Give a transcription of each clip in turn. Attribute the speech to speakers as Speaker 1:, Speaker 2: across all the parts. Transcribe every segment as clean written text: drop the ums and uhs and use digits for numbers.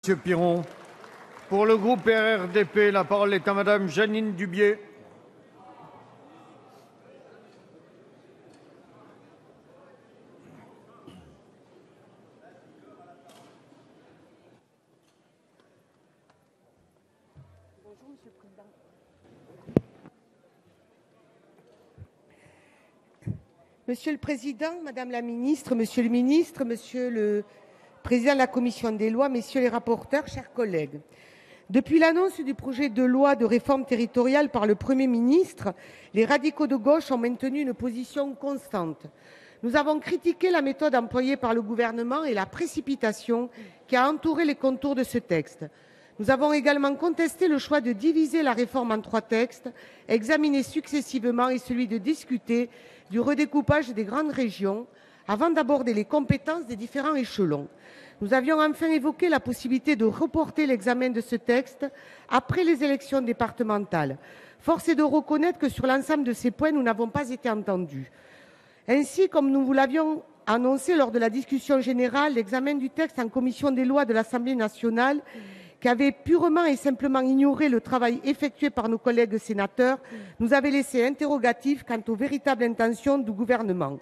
Speaker 1: Monsieur Piron. Pour le groupe RRDP, la parole est à Madame Jeannine Dubié.
Speaker 2: Bonjour, Monsieur le Président. Monsieur le Président, Madame la Ministre, Monsieur le Ministre, Monsieur le Président de la Commission des lois, Messieurs les rapporteurs, chers collègues. Depuis l'annonce du projet de loi de réforme territoriale par le Premier ministre, les radicaux de gauche ont maintenu une position constante. Nous avons critiqué la méthode employée par le gouvernement et la précipitation qui a entouré les contours de ce texte. Nous avons également contesté le choix de diviser la réforme en 3 textes, examinés successivement, et celui de discuter du redécoupage des grandes régions avant d'aborder les compétences des différents échelons. Nous avions enfin évoqué la possibilité de reporter l'examen de ce texte après les élections départementales. Force est de reconnaître que sur l'ensemble de ces points, nous n'avons pas été entendus. Ainsi, comme nous vous l'avions annoncé lors de la discussion générale, l'examen du texte en commission des lois de l'Assemblée nationale, qui avait purement et simplement ignoré le travail effectué par nos collègues sénateurs, nous avait laissé interrogatifs quant aux véritables intentions du gouvernement.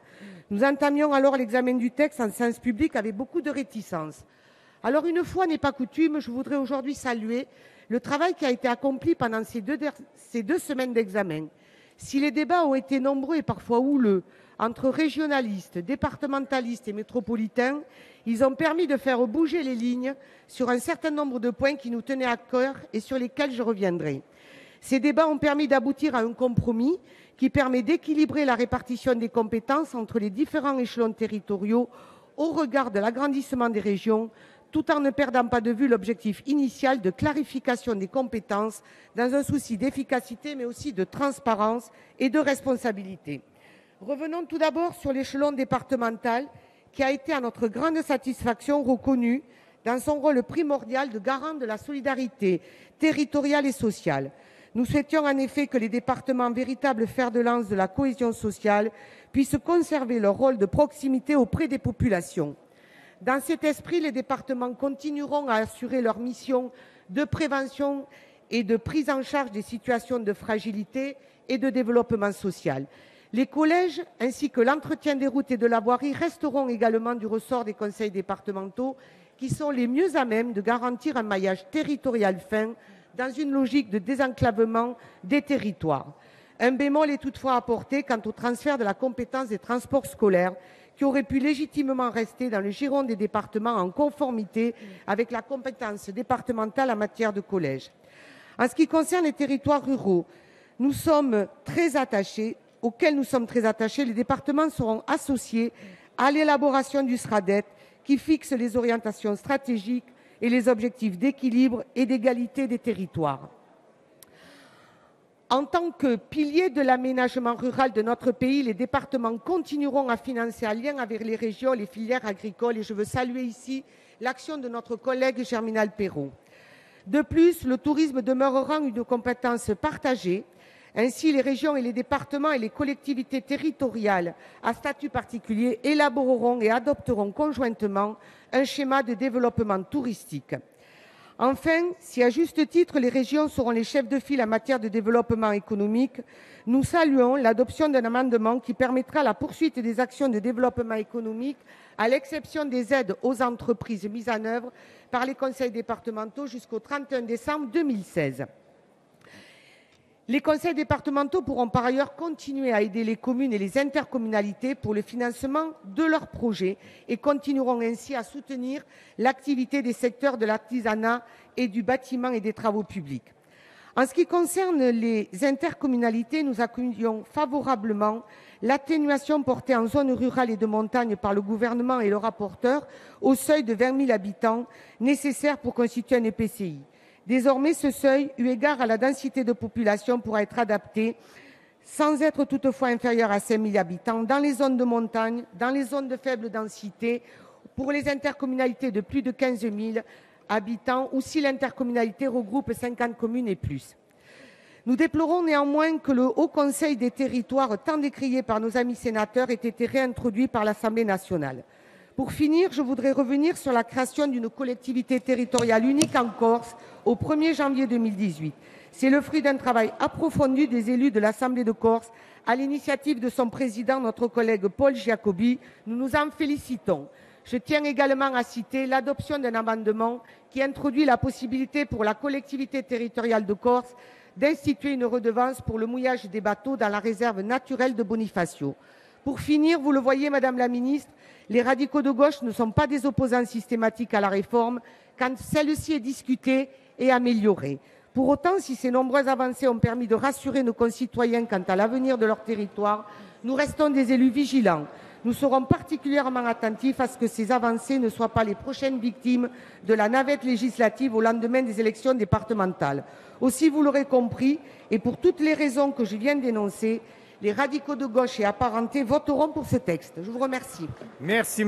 Speaker 2: Nous entamions alors l'examen du texte en séance publique avec beaucoup de réticence. Alors, une fois n'est pas coutume, je voudrais aujourd'hui saluer le travail qui a été accompli pendant ces deux semaines d'examen. Si les débats ont été nombreux et parfois houleux entre régionalistes, départementalistes et métropolitains, ils ont permis de faire bouger les lignes sur un certain nombre de points qui nous tenaient à cœur et sur lesquels je reviendrai. Ces débats ont permis d'aboutir à un compromis qui permet d'équilibrer la répartition des compétences entre les différents échelons territoriaux au regard de l'agrandissement des régions, tout en ne perdant pas de vue l'objectif initial de clarification des compétences dans un souci d'efficacité mais aussi de transparence et de responsabilité. Revenons tout d'abord sur l'échelon départemental qui a été à notre grande satisfaction reconnu dans son rôle primordial de garant de la solidarité territoriale et sociale. Nous souhaitions en effet que les départements, véritables fers de lance de la cohésion sociale, puissent conserver leur rôle de proximité auprès des populations. Dans cet esprit, les départements continueront à assurer leur mission de prévention et de prise en charge des situations de fragilité et de développement social. Les collèges ainsi que l'entretien des routes et de la voirie resteront également du ressort des conseils départementaux qui sont les mieux à même de garantir un maillage territorial fin dans une logique de désenclavement des territoires. Un bémol est toutefois apporté quant au transfert de la compétence des transports scolaires qui aurait pu légitimement rester dans le giron des départements en conformité avec la compétence départementale en matière de collège. En ce qui concerne les territoires ruraux, auxquels nous sommes très attachés, les départements seront associés à l'élaboration du SRADET qui fixe les orientations stratégiques et les objectifs d'équilibre et d'égalité des territoires. En tant que piliers de l'aménagement rural de notre pays, les départements continueront à financer en lien avec les régions les filières agricoles et je veux saluer ici l'action de notre collègue Germinal Peiro. De plus, le tourisme demeurera une compétence partagée. Ainsi, les régions et les départements et les collectivités territoriales à statut particulier élaboreront et adopteront conjointement un schéma de développement touristique. Enfin, si à juste titre les régions seront les chefs de file en matière de développement économique, nous saluons l'adoption d'un amendement qui permettra la poursuite des actions de développement économique à l'exception des aides aux entreprises mises en œuvre par les conseils départementaux jusqu'au 31 décembre 2016. Les conseils départementaux pourront par ailleurs continuer à aider les communes et les intercommunalités pour le financement de leurs projets et continueront ainsi à soutenir l'activité des secteurs de l'artisanat et du bâtiment et des travaux publics. En ce qui concerne les intercommunalités, nous accueillons favorablement l'atténuation portée en zone rurale et de montagne par le gouvernement et le rapporteur au seuil de 20 000 habitants nécessaire pour constituer un EPCI. Désormais, ce seuil, eu égard à la densité de population, pourra être adapté sans être toutefois inférieur à 5 000 habitants dans les zones de montagne, dans les zones de faible densité, pour les intercommunalités de plus de 15 000 habitants ou si l'intercommunalité regroupe 50 communes et plus. Nous déplorons néanmoins que le Haut Conseil des territoires, tant décrié par nos amis sénateurs, ait été réintroduit par l'Assemblée nationale. Pour finir, je voudrais revenir sur la création d'une collectivité territoriale unique en Corse au 1er janvier 2018. C'est le fruit d'un travail approfondi des élus de l'Assemblée de Corse, à l'initiative de son président, notre collègue Paul Giacobi. Nous nous en félicitons. Je tiens également à citer l'adoption d'un amendement qui introduit la possibilité pour la collectivité territoriale de Corse d'instituer une redevance pour le mouillage des bateaux dans la réserve naturelle de Bonifacio. Pour finir, vous le voyez, Madame la Ministre, les radicaux de gauche ne sont pas des opposants systématiques à la réforme quand celle-ci est discutée et améliorée. Pour autant, si ces nombreuses avancées ont permis de rassurer nos concitoyens quant à l'avenir de leur territoire, nous restons des élus vigilants. Nous serons particulièrement attentifs à ce que ces avancées ne soient pas les prochaines victimes de la navette législative au lendemain des élections départementales. Aussi, vous l'aurez compris, et pour toutes les raisons que je viens d'énoncer, les radicaux de gauche et apparentés voteront pour ce texte. Je vous remercie.
Speaker 1: Merci.